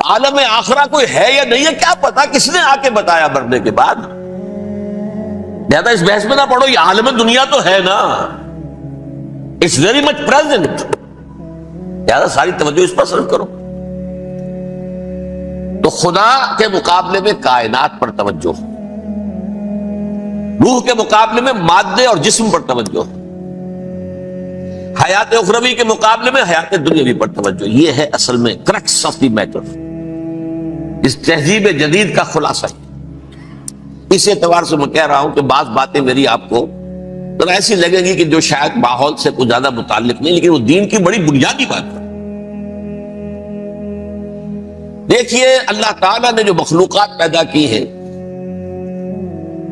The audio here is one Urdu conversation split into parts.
عالم آخرہ کوئی ہے یا نہیں ہے کیا پتا، کس نے آ کے بتایا مرنے کے بعد؟ زیادہ اس بحث میں نہ پڑھو، یہ عالم دنیا تو ہے نا، اٹس ویری مچ پریزنٹ، زیادہ ساری توجہ اس پر صرف کرو۔ تو خدا کے مقابلے میں کائنات پر توجہ، روح کے مقابلے میں مادے اور جسم پر توجہ، حیات اخروی کے مقابلے میں حیات دنیاوی پر توجہ۔ یہ ہے اصل میں کرکس آف دی میٹر، اس تہذیب جدید کا خلاصہ ہے۔ اس اعتبار سے میں کہہ رہا ہوں کہ بعض باتیں میری آپ کو ذرا ایسی لگیں گی کہ جو شاید ماحول سے کچھ زیادہ متعلق نہیں، لیکن وہ دین کی بڑی بنیادی بات ہے۔ دیکھیے اللہ تعالیٰ نے جو مخلوقات پیدا کی ہیں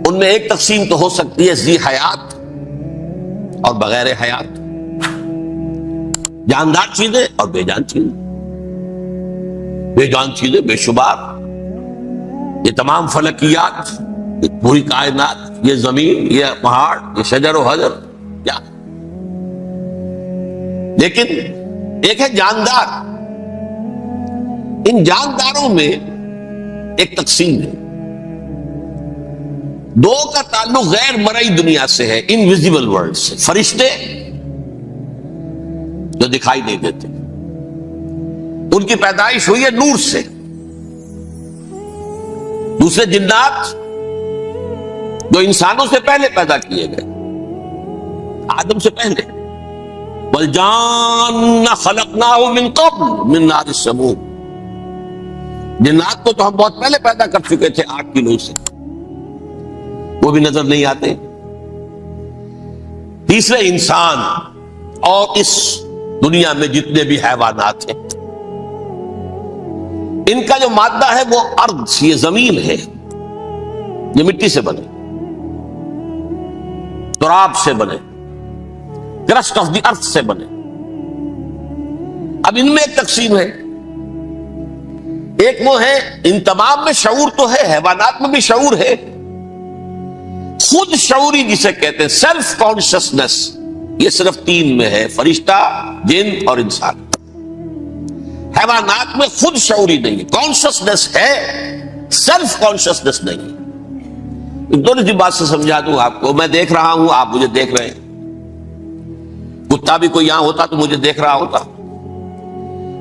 ان میں ایک تقسیم تو ہو سکتی ہے ذی حیات اور بغیر حیات، جاندار چیزیں اور بے جان چیزیں۔ بے جان چیزیں بے شمار، یہ تمام فلکیات، یہ پوری کائنات، یہ زمین، یہ پہاڑ، یہ شجر و حجر، کیا؟ لیکن ایک ہے جاندار، ان جانداروں میں ایک تقسیم ہے، دو کا تعلق غیر مرئی دنیا سے ہے، انویزیبل ورلڈ سے۔ فرشتے جو دکھائی نہیں دیتے، ان کی پیدائش ہوئی ہے نور سے۔ دوسرے جنات جو انسانوں سے پہلے پیدا کیے گئے، آدم سے پہلے، وَالْجَانَّ خَلَقْنَاهُ مِن قَبْلُ مِن نَارِ السَّمُومِ، جنات کو تو ہم بہت پہلے پیدا کر چکے تھے 8 کلو سے، وہ بھی نظر نہیں آتے۔ تیسرے انسان اور اس دنیا میں جتنے بھی حیوانات ہیں، ان کا جو مادہ ہے وہ ارض، یہ زمین ہے، یہ مٹی سے بنے، تراب سے بنے، کرسٹ آف دی ارتھ سے بنے۔ اب ان میں ایک تقسیم ہے، ایک وہ ہے، ان تمام میں شعور تو ہے، حیوانات میں بھی شعور ہے، خود شعوری جسے کہتے ہیں سیلف کانشسنس، یہ صرف 3 میں ہے، فرشتہ، جن اور انسان۔ حیوانات میں خود شعوری نہیں ہے، کانشسنس ہے، سیلف کانشسنس نہیں ہے۔ دونوں سی بات سے سمجھا دوں آپ کو، میں دیکھ رہا ہوں، آپ مجھے دیکھ رہے ہیں، کتا بھی کوئی یہاں ہوتا تو مجھے دیکھ رہا ہوتا،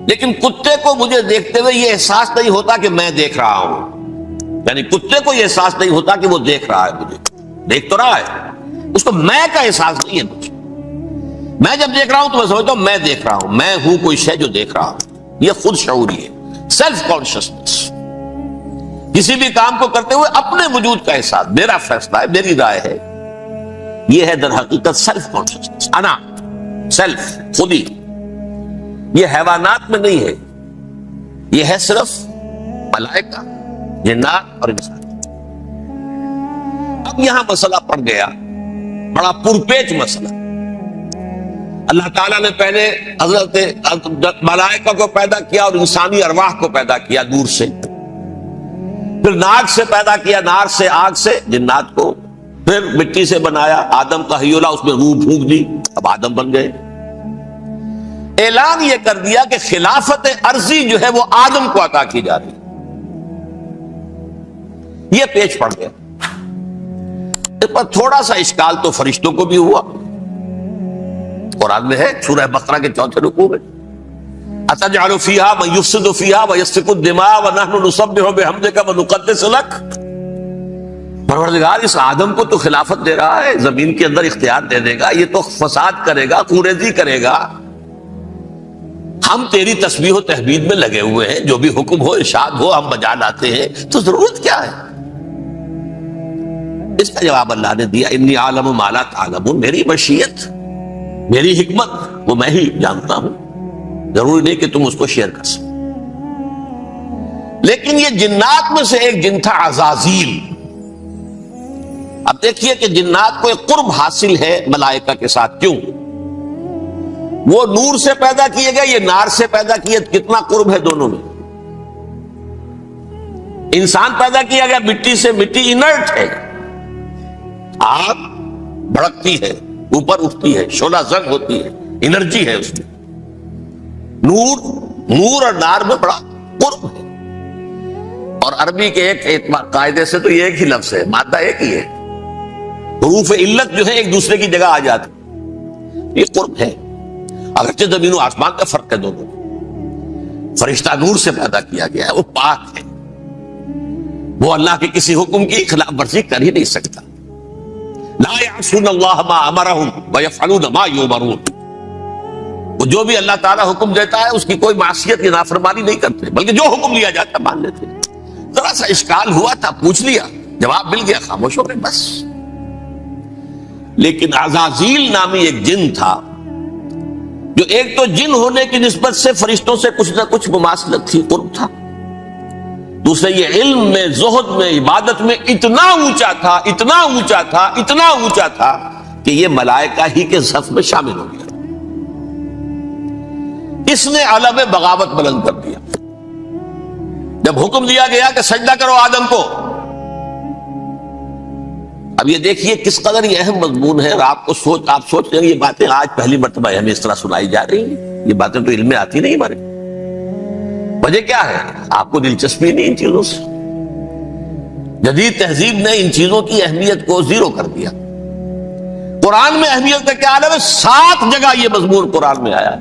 لیکن کتے کو مجھے دیکھتے ہوئے یہ احساس نہیں ہوتا کہ میں دیکھ رہا ہوں، یعنی کتے کو یہ احساس نہیں ہوتا کہ وہ دیکھ رہا ہے، مجھے دیکھ تو رہا ہے، اس کو میں کا احساس نہیں ہے مجھے۔ میں جب دیکھ رہا ہوں تو میں سمجھتا ہوں میں دیکھ رہا ہوں، میں ہوں کوئی شے جو دیکھ رہا ہوں، یہ خود شعوری ہے، سیلف کانشسنس۔ کسی بھی کام کو کرتے ہوئے اپنے وجود کا احساس، میرا فیصلہ ہے، میری رائے ہے، یہ ہے در حقیقت سیلف کانشسنس، انا، سیلف، خودی۔ یہ حیوانات میں نہیں ہے، یہ ہے صرف ملائکہ، جنات اور انسان۔ اب یہاں مسئلہ پڑ گیا، بڑا پرپیچ مسئلہ۔ اللہ تعالیٰ نے پہلے حضرت ملائکہ کو پیدا کیا اور انسانی ارواح کو پیدا کیا نور سے، پھر ناک سے پیدا کیا، نار سے، آگ سے جنات کو، پھر مٹی سے بنایا، آدم کا حیولہ، اس میں روح پھونک دی، اب آدم بن گئے۔ اعلان یہ کر دیا کہ خلافت ارضی جو ہے وہ آدم کو عطا کی جا رہی، یہ پیچ پڑ گیا۔ اس پر تھوڑا سا اشکال تو فرشتوں کو بھی ہوا، قرآن میں ہے سورہ بقرہ کے 4 رکوع میں، أَتَجْعَلُ فِيهَا مَن يُفْسِدُ فِيهَا وَيَسْفِكُ الدِّمَاءَ وَنَحْنُ نُسَبِّحُ بِحَمْدِكَ وَنُقَدِّسُ لَكَ۔ پروردگار اس آدم کو تو خلافت دے رہا ہے، زمین کے اندر اختیار دے دے گا، یہ تو فساد کرے گا، کوریزی کرے گا، ہم تیری تسبیح و تحمید میں لگے ہوئے ہیں، جو بھی حکم ہو، ارشاد ہو، ہم بجا لاتے ہیں، تو ضرورت کیا ہے؟ اس کا جواب اللہ نے دیا، انی عالم ما لا تعلمون، میری مشیت، میری حکمت وہ میں ہی جانتا ہوں، ضروری نہیں کہ تم اس کو شیئر کر سکو۔ لیکن یہ جنات میں سے ایک جن تھا عزازیل۔ اب دیکھیے کہ جنات کو ایک قرب حاصل ہے ملائکہ کے ساتھ، کیوں؟ وہ نور سے پیدا کیے گئے، یہ نار سے پیدا کیے، کتنا قرب ہے دونوں میں۔ انسان پیدا کیا گیا مٹی سے، مٹی انرٹ ہے، آگ بھڑکتی ہے، اوپر اٹھتی ہے، شعلہ زنگ ہوتی ہے، انرجی ہے اس میں۔ نور اور نار میں بڑا قرب ہے، اور عربی کے ایک قاعدے سے تو یہ ایک ہی لفظ ہے، مادہ ایک ہی ہے، حروف علت جو ہے ایک دوسرے کی جگہ آ جاتی، یہ قرب ہے، اگرچہ زمین و آسمان کا فرق ہے دونوں۔ فرشتہ نور سے پیدا کیا گیا ہے، وہ پاک ہے، وہ اللہ کے کسی حکم کی خلاف ورزی کر ہی نہیں سکتا۔ لا یعصون اللہ ما امرہم ویفعلون ما یؤمرون، وہ جو بھی اللہ تعالیٰ حکم دیتا ہے اس کی کوئی معصیت یا نافرمانی نہیں کرتے، بلکہ جو حکم لیا جاتا ہے مان لیتے۔ ذرا سا اشکال ہوا تھا، پوچھ لیا، جواب مل گیا، خاموش ہو گئے بس۔ لیکن عزازیل نامی ایک جن تھا، جو ایک تو جن ہونے کی نسبت سے فرشتوں سے کچھ نہ کچھ مماثلت تھی، قرب تھا، دوسرے یہ علم میں، زہد میں، عبادت میں اتنا اونچا تھا، اتنا اونچا تھا، اتنا اونچا تھا کہ یہ ملائکہ ہی کے صف میں شامل ہو گیا۔ اس نے علم بغاوت بلند کر دیا۔ جب حکم دیا گیا کہ سجدہ کرو آدم کو، اب یہ دیکھیے کس قدر یہ اہم مضمون ہے، اور آپ سوچ رہے ہیں یہ باتیں آج پہلی مرتبہ ہمیں اس طرح سنائی جا رہی ہیں، یہ باتیں تو علم میں آتی نہیں ہمارے۔ وجہ کیا ہے؟ آپ کو دلچسپی نہیں ان چیزوں سے، جدید تہذیب نے ان چیزوں کی اہمیت کو زیرو کر دیا۔ قرآن میں اہمیت کا کیا عالم ہے؟ 7 جگہ یہ مضمون قرآن میں آیا،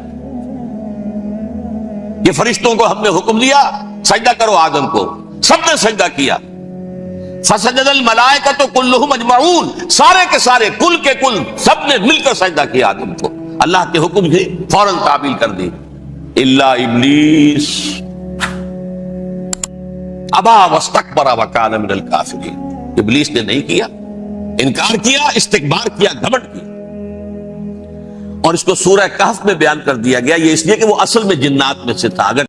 یہ فرشتوں کو ہم نے حکم دیا سجدہ کرو آدم کو، سب نے سجدہ کیا۔ فسجد الملائکۃ کلھم اجمعون، سارے کے سارے، کل کے کل، سب نے مل کر سجدہ کیا آدم کو، اللہ کے حکم کی فوراً تعمیل کر دی، الا ابلیس ابا واستکبر وکان من الکافرین، ابلیس نے نہیں کیا، انکار کیا، استکبار کیا، گھمنڈ کیا۔ اور اس کو سورہ کہف میں بیان کر دیا گیا، یہ اس لیے کہ وہ اصل میں جنات میں سے تھا، اگر